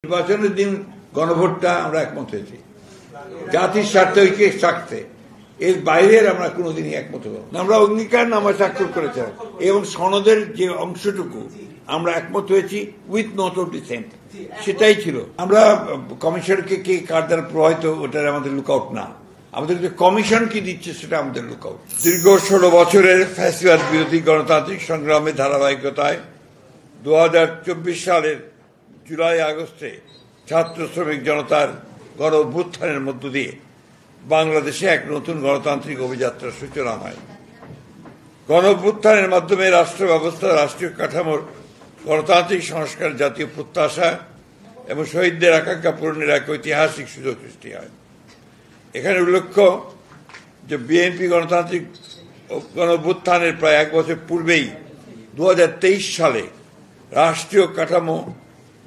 নির্বাচনের দিন গণভোটটা আমরা একমত হয়েছি জাতির স্বার্থে ঐক্যে স্বার্থে, এর বাইরের আমরা কোনোদিনই একমত হব না। আমরা অঙ্গীকারনামা স্বাক্ষর করেছি এবং সনদের যে অংশটুকু আমরা একমত হয়েছি উইথ নোট অফ ডিসেন্ট, সেটাই ছিল। আমরা কমিশনকে কে কার দ্বারা প্রভাবিত ওটার আমাদের লুকআউট না, আমাদের যে কমিশন কি দিচ্ছে সেটা আমাদের লুকআউট। দীর্ঘ 16 বছরের ফ্যাসিবাদ বিরোধী গণতান্ত্রিক সংগ্রামের ধারাবাহিকতায় 2024 সালের জুলাই আগস্টে ছাত্র শ্রমিক জনতার গণ অভ্যুত্থানের মধ্য দিয়ে বাংলাদেশে এক নতুন গণতান্ত্রিক অভিযাত্রার সূচনা হয়। গণ অভ্যুত্থানের মাধ্যমে রাষ্ট্র ব্যবস্থা, রাষ্ট্রীয় কাঠামোর গণতান্ত্রিক সংস্কার, জাতীয় প্রত্যাশা এবং শহীদদের আকাঙ্ক্ষা পূরণের এক ঐতিহাসিক সুযোগ সৃষ্টি হয়। এখানে উল্লেখ্য যে বিএনপি গণতান্ত্রিক গণ অভ্যুত্থানের প্রায় 1 বছর পূর্বেই 2023 সালে রাষ্ট্রীয় কাঠামো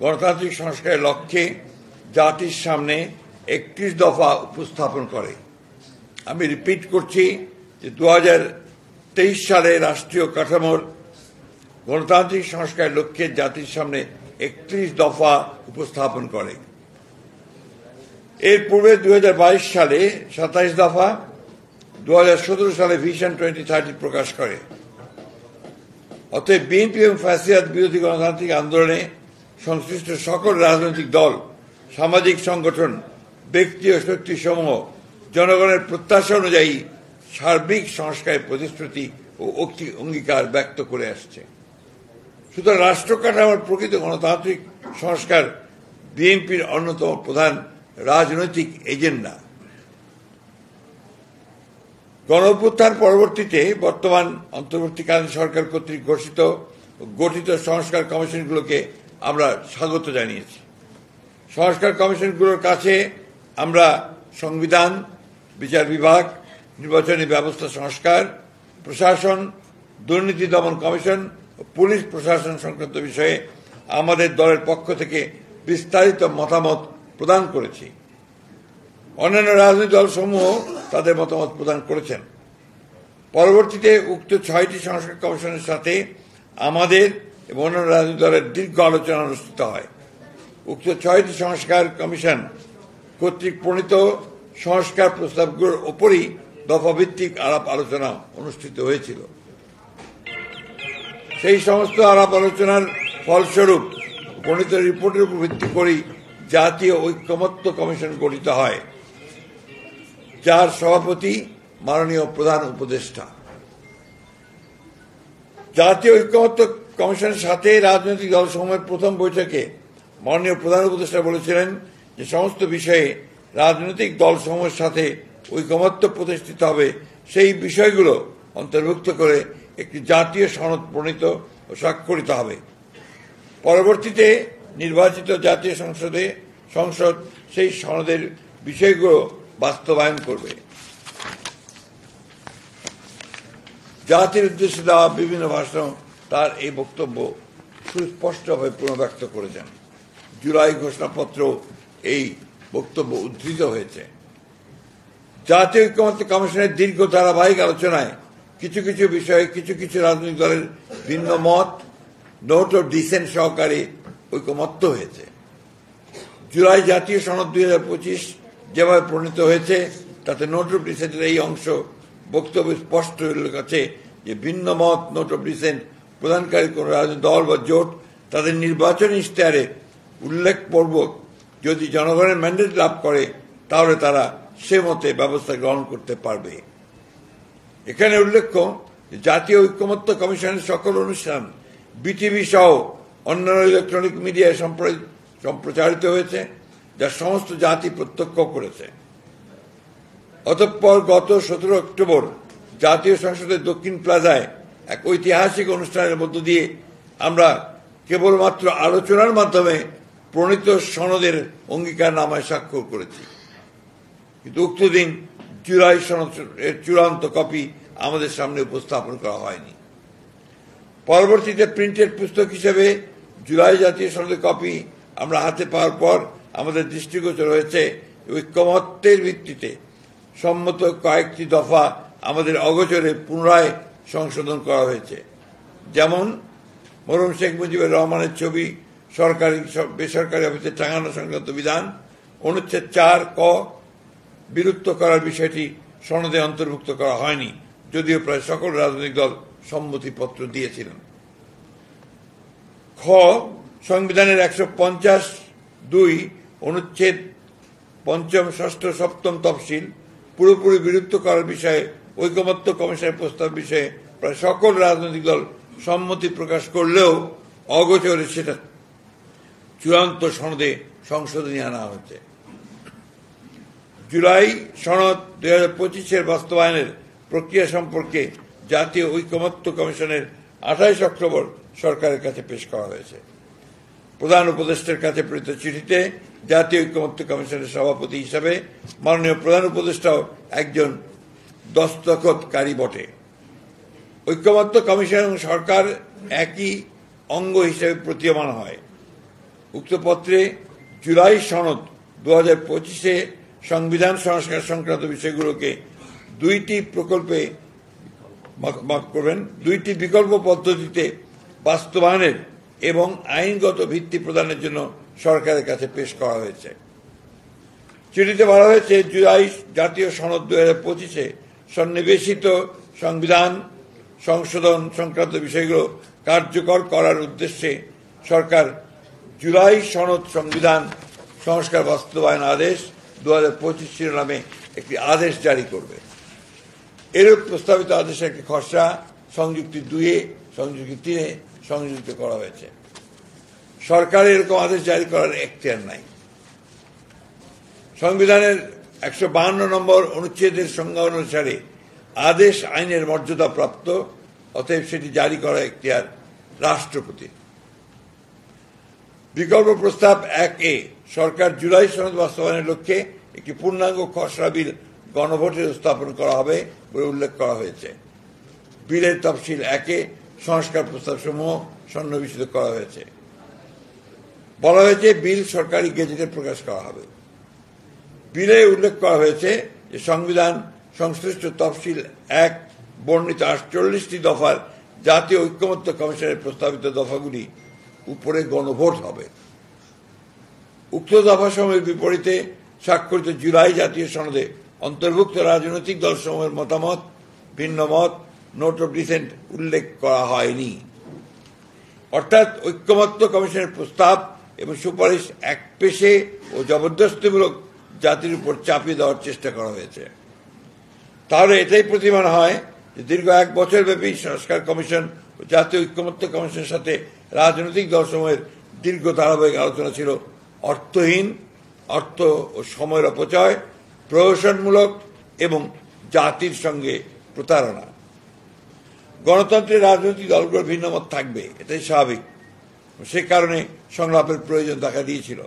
গণতান্ত্রিক সংস্কারের লক্ষ্যে জাতির সামনে 31 দফা উপস্থাপন করে। আমি রিপিট করছি যে 2023 সালে রাষ্ট্রীয় কাঠামোর গণতান্ত্রিক সংস্কারের লক্ষ্যে জাতির সামনে 31 দফা উপস্থাপন করে। এর পূর্বে 2022 সালে 27 দফা, 2017 সালে ভিশন 2030 প্রকাশ করে। অতএব বিএনপি এবং ফ্যাসিবাদ বিরোধী গণতান্ত্রিক আন্দোলনে সংশ্লিষ্ট সকল রাজনৈতিক দল, সামাজিক সংগঠন, ব্যক্তি ও শক্তিসমূহ জনগণের প্রত্যাশা অনুযায়ী সার্বিক সংস্কারের প্রতিশ্রুতি ও অঙ্গীকার ব্যক্ত করে আসছে। সুতরাং রাষ্ট্র কাঠামোর প্রকৃত গণতান্ত্রিক সংস্কার বিএনপির অন্যতম প্রধান রাজনৈতিক এজেন্ডা। গণঅভ্যুত্থান পরবর্তীতে বর্তমান অন্তর্বর্তীকালীন সরকার কর্তৃক গঠিত সংস্কার কমিশনগুলোকে আমরা স্বাগত জানিয়েছি। সংস্কার কমিশনগুলোর কাছে আমরা সংবিধান, বিচার বিভাগ, নির্বাচনী ব্যবস্থা সংস্কার, প্রশাসন, দুর্নীতি দমন কমিশন ও পুলিশ প্রশাসন সংক্রান্ত বিষয়ে আমাদের দলের পক্ষ থেকে বিস্তারিত মতামত প্রদান করেছি। অন্যান্য রাজনৈতিক দলসমূহ তাদের মতামত প্রদান করেছেন। পরবর্তীতে উক্ত 6টি সংস্কার কমিশনের সাথে আমাদের এবং অন্যান্য রাজনৈতিক দলের দীর্ঘ আলোচনা অনুষ্ঠিত হয়। উক্ত 6টি সংস্কার কমিশন কর্তৃক প্রণীত সংস্কার প্রস্তাবগুলোর ওপরই দফাভিত্তিক আলাপ আলোচনা অনুষ্ঠিত হয়েছিল। সেই সমস্ত আলাপ আলোচনার ফলস্বরূপ প্রণীত রিপোর্টের উপর ভিত্তি করেই জাতীয় ঐক্যমত্য কমিশন গঠিত হয়, যার সভাপতি মাননীয় প্রধান উপদেষ্টা। জাতীয় ঐক্যমত্য কমিশনের সাথে রাজনৈতিক দলসমূহের প্রথম বৈঠকে মাননীয় প্রধান উপদেষ্টা বলেছিলেন যে সমস্ত বিষয়ে রাজনৈতিক দলসমূহের সাথে ঐকমত্য প্রতিষ্ঠিত হবে, সেই বিষয়গুলো অন্তর্ভুক্ত করে একটি জাতীয় সনদ প্রণীত ও স্বাক্ষরিত হবে। পরবর্তীতে নির্বাচিত জাতীয় সংসদ সেই সনদের বিষয়গুলো বাস্তবায়ন করবে। জাতির উদ্দেশ্যে দেওয়া বিভিন্ন ভাষণ তার এই বক্তব্য সুস্পষ্টভাবে পুনর্ব্যক্ত করেছেন। জুলাই ঘোষণাপত্র এই বক্তব্য উদ্ধৃত হয়েছে। জাতীয় ঐক্যমত্য কমিশনের দীর্ঘ ধারাবাহিক আলোচনায় কিছু কিছু বিষয়ে কিছু রাজনৈতিক দলের ভিন্ন মত, নোট অফ ডিসেন্ট সহকারে ঐকমত্য হয়েছে। জুলাই জাতীয় সনদ 2025 যেভাবে প্রণীত হয়েছে তাতে নোট অফ ডিসেন্টের এই অংশ বক্তব্য স্পষ্ট উল্লেখ আছে যে ভিন্ন মত, নোট অফ ডিসেন্ট প্রদানকারী কোন রাজনৈতিক দল বা জোট তাদের নির্বাচনী ইশতেহারে উল্লেখপূর্বক যদি জনগণের ম্যান্ডেট লাভ করে তাহলে তারা সে মতে ব্যবস্থা গ্রহণ করতে পারবে। এখানে উল্লেখ্য জাতীয় ঐক্যমত্য কমিশনের সকল অনুষ্ঠান বিটিভি সহ অন্যান্য ইলেকট্রনিক মিডিয়ায় সম্প্রচারিত হয়েছে, যা সমস্ত জাতি প্রত্যক্ষ করেছে। অতঃপর গত 17 অক্টোবর জাতীয় সংসদের দক্ষিণ প্লাজায় এক ঐতিহাসিক অনুষ্ঠানের মধ্য দিয়ে আমরা কেবলমাত্র আলোচনার মাধ্যমে প্রণীত সনদের অঙ্গীকারনামায় স্বাক্ষর করেছি, কিন্তু উক্ত দিন জুলাই সনদের চূড়ান্ত কপি আমাদের সামনে উপস্থাপন করা হয়নি। পরবর্তীতে প্রিন্টেড পুস্তক হিসেবে জুলাই জাতীয় সনদের কপি আমরা হাতে পাওয়ার পর আমাদের দৃষ্টিগোচর হয়েছে ঐক্যমত্যের ভিত্তিতে সম্মত কয়েকটি দফা আমাদের অগোচরে পুনরায় সংশোধন করা হয়েছে। যেমন মরহুম শেখ মুজিবুর রহমানের ছবি সরকারি বেসরকারি অফিসে টাঙানো সংক্রান্ত বিধান অনুচ্ছেদ 4 ক বিলুপ্ত করার বিষয়টি সনদে অন্তর্ভুক্ত করা হয়নি, যদিও প্রায় সকল রাজনৈতিক দল সম্মতিপত্র দিয়েছিলেন। খ সংবিধানের 150(2) অনুচ্ছেদ 5, 6, 7 তফসিল পুরোপুরি বিলুপ্ত করার বিষয়ে ঐকমত্য কমিশনের প্রস্তাব বিষয়ে প্রায় সকল রাজনৈতিক দল সম্মতি প্রকাশ করলেও অগোচরে সেটা চূড়ান্ত সনদে সংশোধনী আনা হয়েছে। জুলাই সনদ 2025-এর বাস্তবায়নের প্রক্রিয়া সম্পর্কে জাতীয় ঐকমত্য কমিশনের 28 অক্টোবর সরকারের কাছে পেশ করা হয়েছে। প্রধান উপদেষ্টার কাছে প্রেরিত চিঠিতে জাতীয় ঐকমত্য কমিশনের সভাপতি হিসাবে মাননীয় প্রধান উপদেষ্টাও একজন দস্তখতকারী বটে। ঐকমত্য কমিশন এবং সরকার একই অঙ্গ হিসেবে প্রতীয়মান হয়। উক্ত পত্রে জুলাই সনদ 2025-এ সংবিধান সংস্কার সংক্রান্ত বিষয়গুলোকে দুইটি বিকল্প পদ্ধতিতে বাস্তবায়নের এবং আইনগত ভিত্তি প্রদানের জন্য সরকারের কাছে পেশ করা হয়েছে। চিঠিতে বলা হয়েছে, জুলাই জাতীয় সনদ 2025-এ সন্নিবেশিত সংবিধান সংশোধন সংক্রান্ত বিষয়গুলো কার্যকর করার উদ্দেশ্যে সরকার জুলাই সনদ সংবিধান সংস্কার বাস্তবায়ন আদেশ 2025 শিরোনামে একটি আদেশ জারি করবে। এরূপ প্রস্তাবিত আদেশের একটি খসড়া সংযুক্তি 2-এ, সংযুক্তি 3-এ সংযোজিত করা হয়েছে। সরকারের এরকম আদেশ জারি করার এখতিয়ার নাই। সংবিধানের 152 নম্বর অনুচ্ছেদের সংজ্ঞা অনুসারে আদেশ আইনের মর্যাদা প্রাপ্ত, অতএব সেটি জারি করার এখতিয়ার রাষ্ট্রপতি। বিকল্প প্রস্তাব 1-এ সরকার জুলাই সনদ বাস্তবায়নের লক্ষ্যে একটি পূর্ণাঙ্গ খসড়া বিল গণভোটে স্থাপন করা হবে বলে উল্লেখ করা হয়েছে। বিলের তফসিল 1-এ সংস্কার প্রস্তাবসমূহ সন্নিবেশিত করা হয়েছে। বলা হয়েছে বিল সরকারি গেজেটে প্রকাশ করা হবে। বিলে উল্লেখ করা হয়েছে যে সংবিধান সংশ্লিষ্ট তফসিল 1 বর্ণিত 48টি দফার জাতীয় ঐকমত্য কমিশনের প্রস্তাবিত দফাগুলি উপরে গণভোট হবে। উক্ত দফাসমূহের বিপরীতে স্বাক্ষরিত জুলাই জাতীয় সনদে অন্তর্ভুক্ত রাজনৈতিক দলসমূহের মতামত, ভিন্ন মত, নোট অফ ডিসেন্ট উল্লেখ করা হয়নি। অর্থাৎ ঐকমত্য কমিশনের প্রস্তাব এবং সুপারিশ একপেশে ও জবরদস্তিমূলক জাতির উপর চাপিয়ে দেওয়ার চেষ্টা করা হয়েছে। তাহলে এটাই প্রতীয়মান হয় যে দীর্ঘ 1 বছর ব্যাপী সংস্কার কমিশন ও জাতীয় ঐকমত্য কমিশনের সাথে রাজনৈতিক দলসমূহের দীর্ঘ ধারাবাহিক আলোচনা ছিল অর্থহীন, অর্থ ও সময়ের অপচয়, প্রহসনমূলক এবং জাতির সঙ্গে প্রতারণা। গণতন্ত্রের রাজনৈতিক দলগুলোর ভিন্নমত থাকবে, এটাই স্বাভাবিক। সে কারণে সংলাপের প্রয়োজন দেখা দিয়েছিল।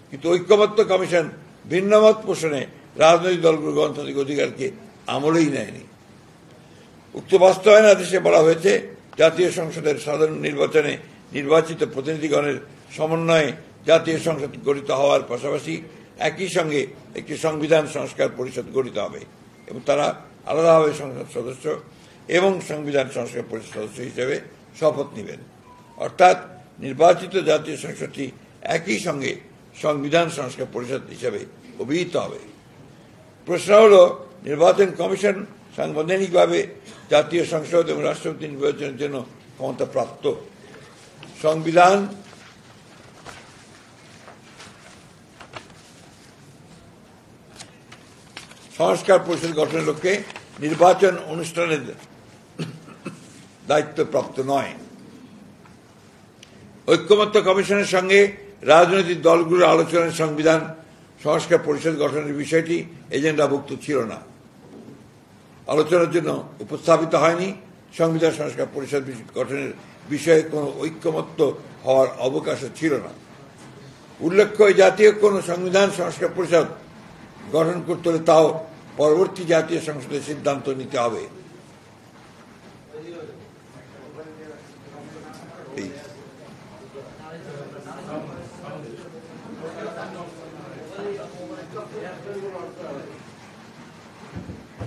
কিন্তু ঐকমত্য কমিশন ভিন্নমত পোষণে রাজনৈতিক দলগুলোর গণতান্ত্রিক অধিকারকে আমলেই নেয়নি। উক্ত বাস্তবায়ন আদেশে বলা হয়েছে, জাতীয় সংসদের সাধারণ নির্বাচনে নির্বাচিত প্রতিনিধিগণের সমন্বয়ে জাতীয় সংসদ গঠিত হওয়ার পাশাপাশি একই সঙ্গে একটি সংবিধান সংস্কার পরিষদ গঠিত হবে এবং তারা আলাদাভাবে সংসদ সদস্য এবং সংবিধান সংস্কার পরিষদ সদস্য হিসেবে শপথ নেবেন। অর্থাৎ নির্বাচিত জাতীয় সংসদটি একই সঙ্গে সংবিধান সংস্কার পরিষদ হিসেবে অভিহিত হবে। প্রশ্ন হল, নির্বাচন কমিশন সাংবিধানিকভাবে জাতীয় সংসদ এবং রাষ্ট্রপতি নির্বাচনের জন্য ক্ষমতা প্রাপ্ত। সংবিধান সংস্কার পরিষদ গঠনের লক্ষ্যে নির্বাচন অনুষ্ঠানের দায়িত্বপ্রাপ্ত নয়। ঐকমত্য কমিশনের সঙ্গে রাজনৈতিক দলগুলোর আলোচনায় সংবিধান সংস্কার পরিষদ গঠনের বিষয়টি এজেন্ডাভুক্ত ছিল না, আলোচনার জন্য উপস্থাপিত হয়নি। সংবিধান সংস্কার পরিষদ গঠনের বিষয়ে কোনো ঐকমত্য হওয়ার অবকাশও ছিল না। উল্লেখ্য, জাতীয় কোনো সংবিধান সংস্কার পরিষদ গঠন করতে হলে তাও পরবর্তী জাতীয় সংসদের সিদ্ধান্ত নিতে হবে।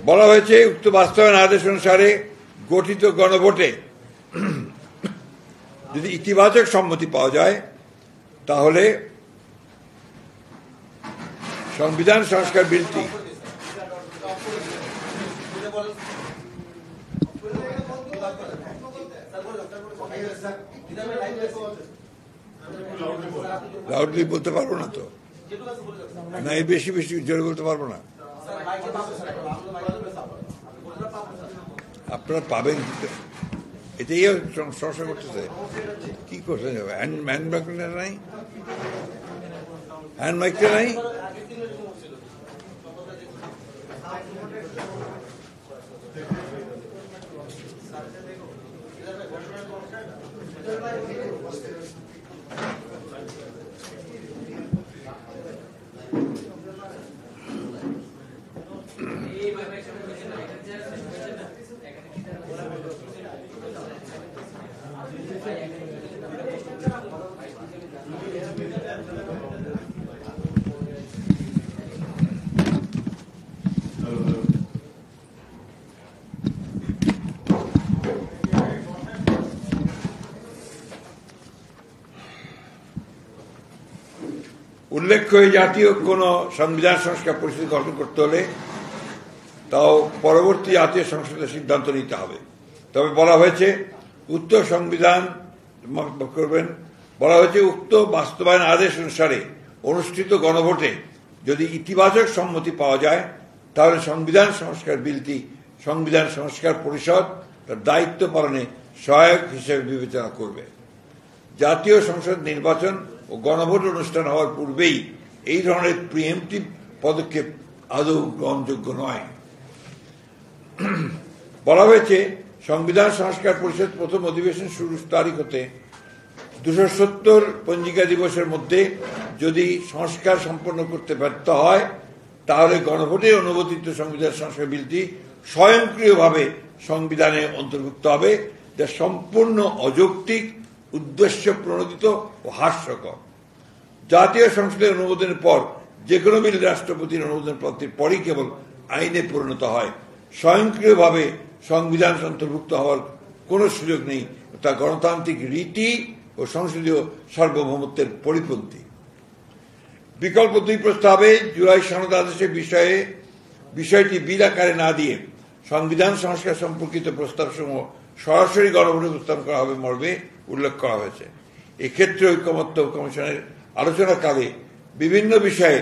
বলা হয়েছে, উক্ত বাস্তবায়ন আদেশ অনুসারে গঠিত গণভোটে যদি ইতিবাচক সম্মতি পাওয়া যায় তাহলে সংবিধান সংস্কার বিলটি লাউডলি বলতে পারবো না তো, না এই বেশি বেশি জোরে বলতে পারবো না। আপনারা পাবেন, এটাই সমস্যা করতেছে। কি করতে যাবে? হ্যান্ড মাইকটা নাই, হ্যান্ড মাইকটা নাই। উল্লেখ্য, জাতীয় কোন সংবিধান সংস্কার পরিষদ গঠন করতে হলে তাও পরবর্তী জাতীয় সংসদের সিদ্ধান্ত নিতে হবে। তবে বলা হয়েছে উক্ত সংবিধান করবেন, বলা হয়েছে উক্ত বাস্তবায়ন আদেশ অনুসারে অনুষ্ঠিত গণভোটে যদি ইতিবাচক সম্মতি পাওয়া যায় তাহলে সংবিধান সংস্কার বিলটি সংবিধান সংস্কার পরিষদ তার দায়িত্ব পালনে সহায়ক হিসেবে বিবেচনা করবে। জাতীয় সংসদ নির্বাচন ও গণভোট অনুষ্ঠান হওয়ার পূর্বেই এই ধরনের প্রিএমটিভ পদক্ষেপ আদৌ গ্রহণযোগ্য নয়। বলা হয়েছে সংবিধান সংস্কার পরিষদ প্রথম অধিবেশন শুরুর তারিখ হতে 270 পঞ্জিকা দিবসের মধ্যে যদি সংস্কার সম্পন্ন করতে ব্যর্থ হয় তাহলে গণভোটে অনুমোদিত সংবিধান সংস্কার বিলটি স্বয়ংক্রিয়ভাবে সংবিধানে অন্তর্ভুক্ত হবে, যা সম্পূর্ণ অযৌক্তিক, উদ্দেশ্য প্রণোদিত ও হাস্যকর। জাতীয় সংসদের অনুমোদনের পর যে কোনো বিল রাষ্ট্রপতির অনুমোদন প্রাপ্তির পরই কেবল আইনে পরিণত হয়। স্বয়ংক্রিয়ভাবে সংবিধান অন্তর্ভুক্ত হওয়ার কোনো সুযোগ নেই, তা গণতান্ত্রিক রীতি ও সংসদীয় সার্বভৌমত্বের পরিপন্থী। বিকল্প দুই প্রস্তাবে জুলাই সনদ আদেশের বিষয়টি বিল আকারে না দিয়ে সংবিধান সংস্কার সম্পর্কিত প্রস্তাবসমূহ সরাসরি গণভোটে উপস্থাপন করা হবে মর্মে উল্লেখ করা হয়েছে। এক্ষেত্রে ঐকমত্য কমিশনের আলোচনাকালে বিভিন্ন বিষয়ে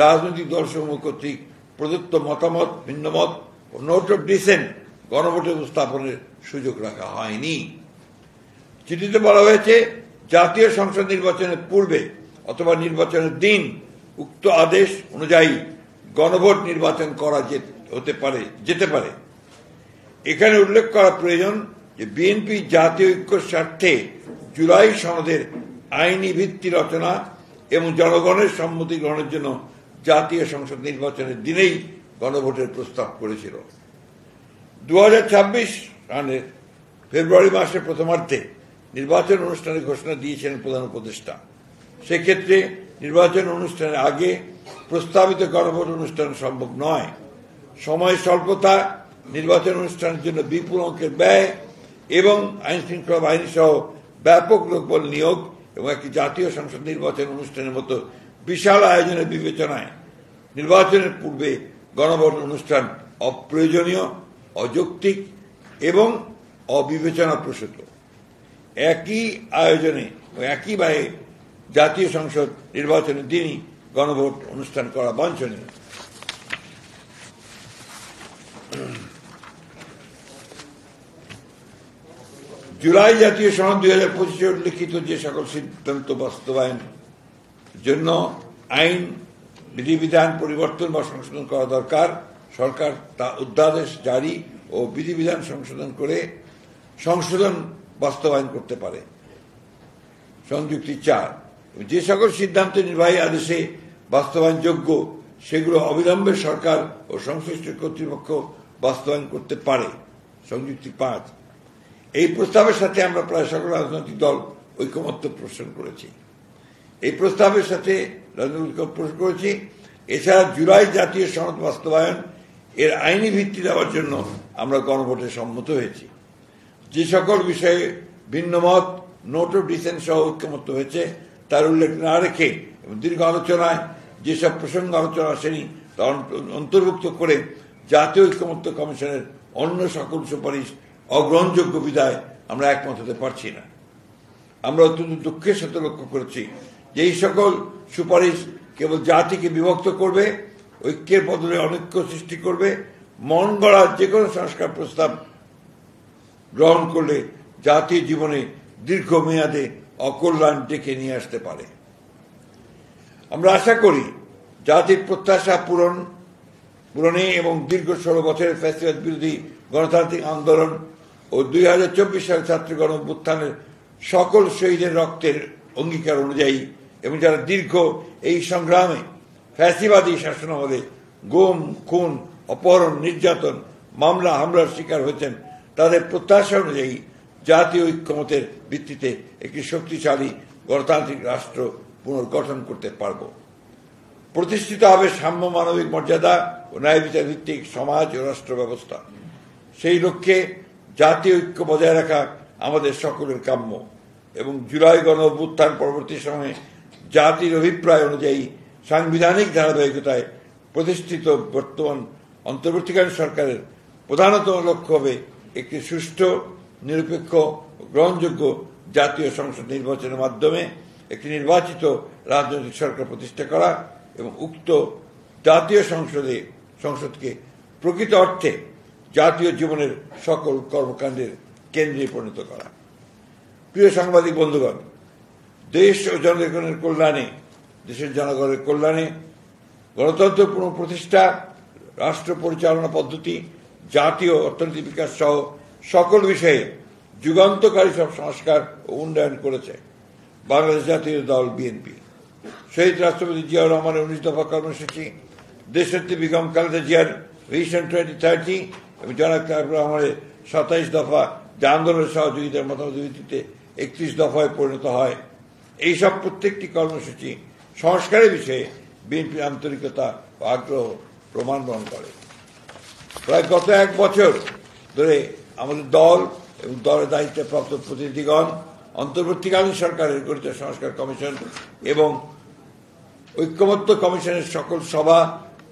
রাজনৈতিক দলসমূহ কর্তৃক প্রদত্ত মতামত, ভিন্নমত ও নোট অফ ডিসেন্ট গণভোটে উপস্থাপনের সুযোগ রাখা হয়নি। চিঠিতে বলা হয়েছে জাতীয় সংসদ নির্বাচনের পূর্বে অথবা নির্বাচনের দিন উক্ত আদেশ অনুযায়ী গণভোট নির্বাচন করা যেতে পারে। এখানে উল্লেখ করা প্রয়োজন যে বিএনপি জাতীয় ঐক্যের স্বার্থে জুলাই সনদের আইনি ভিত্তি রচনা এবং জনগণের সম্মতি গ্রহণের জন্য জাতীয় সংসদ নির্বাচনের দিনেই গণভোটের প্রস্তাব করেছিল। 2026 সালের ফেব্রুয়ারি মাসের প্রথমার্ধে নির্বাচন অনুষ্ঠানের ঘোষণা দিয়েছিলেন প্রধান উপদেষ্টা। সেক্ষেত্রে নির্বাচন অনুষ্ঠানের আগে প্রস্তাবিত গণভোট অনুষ্ঠান সম্ভব নয়। সময় স্বল্পতা, নির্বাচন অনুষ্ঠানের জন্য বিপুল অঙ্কের ব্যয় এবং আইন শৃঙ্খলা বাহিনী সহ ব্যাপক লোকবল নিয়োগ এবং একটি জাতীয় সংসদ নির্বাচন অনুষ্ঠানের মতো বিশাল আয়োজনের বিবেচনায় নির্বাচনের পূর্বে গণভোট অনুষ্ঠান অপ্রয়োজনীয়, অযৌক্তিক এবং অবিবেচনাপ্রসূত। একই আয়োজনে ও একইভাবে জাতীয় সংসদ নির্বাচনের দিনই গণভোট অনুষ্ঠান করা বাঞ্ছনীয়। জুলাই জাতীয় সনদ 2025-এ উল্লিখিত যে সকল সিদ্ধান্ত বাস্তবায়ন জন্য আইন বিধিবিধান পরিবর্তন বা সংশোধন করা দরকার, সরকার তা অধ্যাদেশ জারি ও বিধিবিধান সংশোধন করে সংশোধন বাস্তবায়ন করতে পারে। সংযুক্তি 4, যে সকল সিদ্ধান্ত নির্বাহী আদেশে বাস্তবায়নযোগ্য সেগুলো অবিলম্বে সরকার ও সংশ্লিষ্ট কর্তৃপক্ষ বাস্তবায়ন করতে পারে। সংযুক্তি 5, এই প্রস্তাবের সাথে আমরা প্রায় সকল রাজনৈতিক দল ঐকমত্য পোষণ করেছি। এই প্রস্তাবের সাথে রাজনৈতিক পোষণ করেছি। এছাড়া জুলাই জাতীয় সনদ বাস্তবায়ন এর আইনি ভিত্তি দেওয়ার জন্য আমরা গণভোটে সম্মত হয়েছি। যে সকল বিষয়ে ভিন্নমত, নোট অফ ডিসেন্ট সহ ঐকমত্য হয়েছে তার উল্লেখ না রেখে এবং দীর্ঘ আলোচনায় যেসব প্রসঙ্গ আলোচনা আসেনি তা অন্তর্ভুক্ত করে জাতীয় ঐক্যমত্য কমিশনের অন্য সকল সুপারিশ অগ্রহণযোগ্য বিধায় আমরা একমত হতে পারছি না। আমরা অত্যন্ত দুঃখের সাথে লক্ষ্য করেছি যে এই সকল সুপারিশ কেবল জাতিকে বিভক্ত করবে, ঐক্যের বদলে অনৈক্য সৃষ্টি করবে। মন গড়া যে কোনো সংস্কার প্রস্তাব গ্রহণ করলে জাতীয় জীবনে দীর্ঘমেয়াদে অকল্যাণ ডেকে নিয়ে আসতে পারে। আমরা আশা করি জাতির প্রত্যাশা পূরণে এবং দীর্ঘ 16 বছরের ফ্যাসিবাদ বিরোধী গণতান্ত্রিক আন্দোলন ও 2024 সালের ছাত্র গণ অভ্যুত্থানের সকল শহীদের রক্তের অঙ্গীকার অনুযায়ী এবং যারা দীর্ঘ এই সংগ্রামে ফ্যাসিবাদী শাসনামলে গুম, খুন, অপহরণ, নির্যাতন, মামলা হামলার শিকার হয়েছেন তাদের প্রত্যাশা অনুযায়ী জাতীয় ঐক্যমতের ভিত্তিতে একটি শক্তিশালী গণতান্ত্রিক রাষ্ট্র পুনর্গঠন করতে পারব। প্রতিষ্ঠিত হবে সাম্য, মানবিক মর্যাদা ও ন্যায় বিচার ভিত্তিক সমাজ ও রাষ্ট্র ব্যবস্থা। সেই লক্ষ্যে জাতীয় ঐক্য বজায় রাখা আমাদের সকলের কাম্য এবং জুলাই গণ অভ্যুত্থান পরবর্তী সময়ে জাতির অভিপ্রায় অনুযায়ী সাংবিধানিক ধারাবাহিকতায় প্রতিষ্ঠিত বর্তমান অন্তর্বর্তীকালীন সরকারের প্রধানতম লক্ষ্য হবে একটি সুষ্ঠু, নিরপেক্ষ ও গ্রহণযোগ্য জাতীয় সংসদ নির্বাচনের মাধ্যমে একটি নির্বাচিত রাজনৈতিক সরকার প্রতিষ্ঠা করা এবং উক্ত জাতীয় সংসদকে প্রকৃত অর্থে জাতীয় জীবনের সকল কর্মকাণ্ডের কেন্দ্রে পরিণত করা। প্রিয় সাংবাদিক বন্ধুগণ, দেশ ও জনগণের কল্যাণে, দেশের জনগণের কল্যাণে গণতন্ত্র পুনঃপ্রতিষ্ঠা, রাষ্ট্র পরিচালনা পদ্ধতি, জাতীয় অর্থনীতি বিকাশ সহ সকল বিষয়ে যুগান্তকারী সব সংস্কার ও উন্নয়ন করেছে বাংলাদেশ জাতীয় দল বিএনপি। শহীদ রাষ্ট্রপতি জিয়াউর রহমানের 19 দফা কর্মসূচি, দেশনেত্রী বেগম খালেদা জিয়ার ভিশন 2030 এবং জনাব তারেক রহমানের 27 দফা যা আন্দোলনের সহযোগিতার মতামতের ভিত্তিতে 31 দফায় পরিণত হয়। এইসব প্রত্যেকটি কর্মসূচি সংস্কারের বিষয়ে বিএনপির আন্তরিকতা ও আগ্রহ প্রমাণ বহন করে। প্রায় গত 1 বছর ধরে আমাদের দল এবং দলের দায়িত্বে প্রাপ্ত প্রতিনিধিগণ অন্তর্বর্তীকালীন সরকারের গঠিত সংস্কার কমিশন এবং ঐক্যমত্য কমিশনের সকল সভা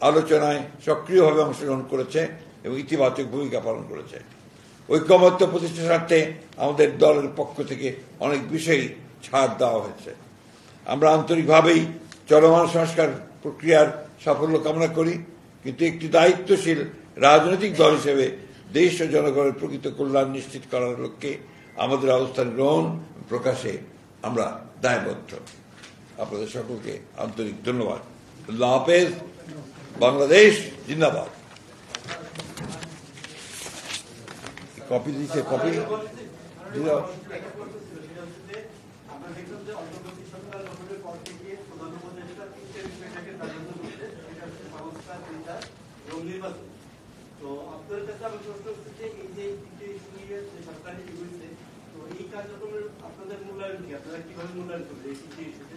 আলোচনায় সক্রিয়ভাবে অংশগ্রহণ করেছে এবং ইতিবাচক ভূমিকা পালন করেছে। ঐক্যমত্য প্রতিষ্ঠার স্বার্থে আমাদের দলের পক্ষ থেকে অনেক বিষয়ই ছাড় দেওয়া হয়েছে। আমরা আন্তরিকভাবেই চলমান সংস্কার প্রক্রিয়ার সাফল্য কামনা করি, কিন্তু একটি দায়িত্বশীল রাজনৈতিক দল হিসেবে দেশ ও জনগণের প্রকৃত কল্যাণ নিশ্চিত করার লক্ষ্যে আমাদের অবস্থান গ্রহণ প্রকাশে আমরা দায়বদ্ধ। আপনাদের সকলকে আন্তরিক ধন্যবাদ। আল্লাহ হাফেজ। বাংলাদেশ জিন্দাবাদ। কপি দিচ্ছে, কপি তো আপনার কাছে আমার প্রশ্ন হচ্ছে যে এই যে সরকারি হয়েছে, তো এই কার্যক্রমের আপনাদের মূল্যায়ন কি? আপনারা কিভাবে মূল্যায়ন করবেন এই চিঠি এসেছে?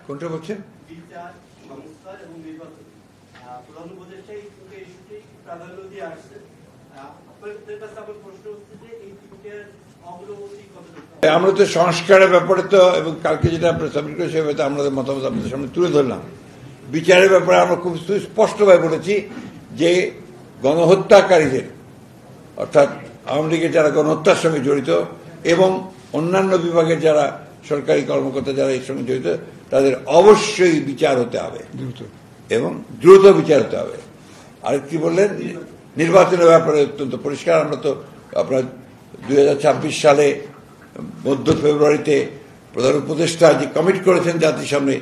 কোনটা বলছেন? বিচার, সংস্কার এবং নির্বাচন। প্রধান উপদেষ্টা এই ইস্যুটি প্রাধান্য দিয়ে আসছে। আপনাদের কাছে আমার প্রশ্ন হচ্ছে যে এই চিঠিটার অগ্রগতি কতটুকু? আমরা তো সংস্কারের ব্যাপারে তো এবং কালকে যেটা আপনার সাবমিট করেছে আমাদের মতামত আপনাদের সামনে তুলে ধরলাম। বিচারের ব্যাপারে আমরা খুব স্পষ্টভাবে বলেছি যে গণহত্যাকারীদের, অর্থাৎ আওয়ামী লীগের যারা গণহত্যার সঙ্গে জড়িত এবং অন্যান্য বিভাগের যারা সরকারি কর্মকর্তা যারা এর সঙ্গে জড়িত, তাদের অবশ্যই বিচার হতে হবে এবং দ্রুত বিচার হতে হবে। আরেকটি বললেন নির্বাচনের ব্যাপারে অত্যন্ত পরিষ্কার। আমরা তো আপনার 2026 সালে মধ্য ফেব্রুয়ারিতে প্রধান উপদেষ্টা যে কমিট করেছেন জাতির সামনে,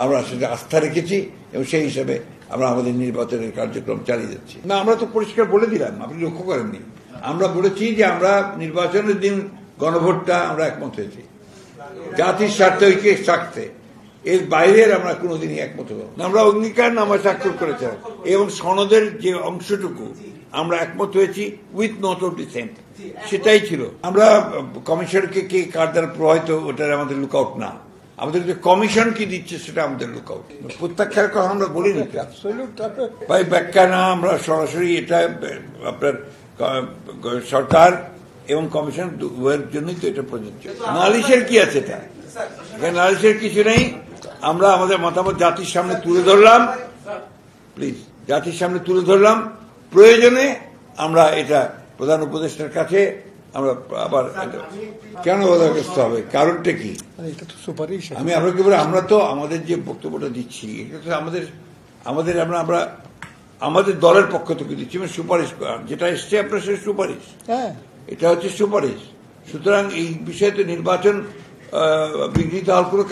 আমরা সেটা আস্থা রেখেছি এবং সেই হিসেবে আমরা আমাদের নির্বাচনের কার্যক্রম চালিয়ে যাচ্ছি। না, আমরা তো পরিষ্কার বলে দিলাম, আপনি লক্ষ্য করেননি। আমরা বলেছি যে আমরা নির্বাচনের দিন গণভোটটা আমরা একমত হয়েছি জাতির স্বার্থে, ঐক্যের স্বার্থে। এর বাইরের আমরা কোনোদিনই একমত হব না। আমরা অঙ্গীকারনামা স্বাক্ষর করেছি এবং সনদের যে অংশটুকু আমরা একমত হয়েছি উইথ নোট অফ ডিসেন্ট, সেটাই ছিল। আমরা কমিশনকে কে কার দ্বারা প্রভাবিত ওটার আমাদের লুকআউট না, আমাদের যে কমিশন কি দিচ্ছে সেটা আমাদের লুকআউট। প্রত্যাখ্যার কথা আমরা বলিনি, ভাই ব্যাখ্যা না, আমরা সরাসরি এটা আপনার সরকার এবং কমিশন উভয়ের জন্যই তো এটা প্রযোজ্য। নালিশের কি আছে এটা? এখানে নালিশের কিছু নেই। আমরা আমাদের মতামত জাতির সামনে তুলে ধরলাম, প্লিজ জাতির সামনে তুলে ধরলাম। প্রয়োজনে আমরা এটা প্রধান উপদেষ্টার কাছে আমরা আবার কেন বাধাগ্রস্ত হবে, কারণটা কি? আমি আপনাকে বলি, আমরা তো আমাদের যে বক্তব্যটা দিচ্ছি এটা তো আমাদের আমরা আমাদের দলের পক্ষ থেকে দিচ্ছি, সুপারিশ যেটা এসছে আপনার সে সুপারিশ, এটা হচ্ছে সুপারিশ। সুতরাং এই বিষয়ে তো নির্বাচন বিঘ্নিত হওয়ার কোনো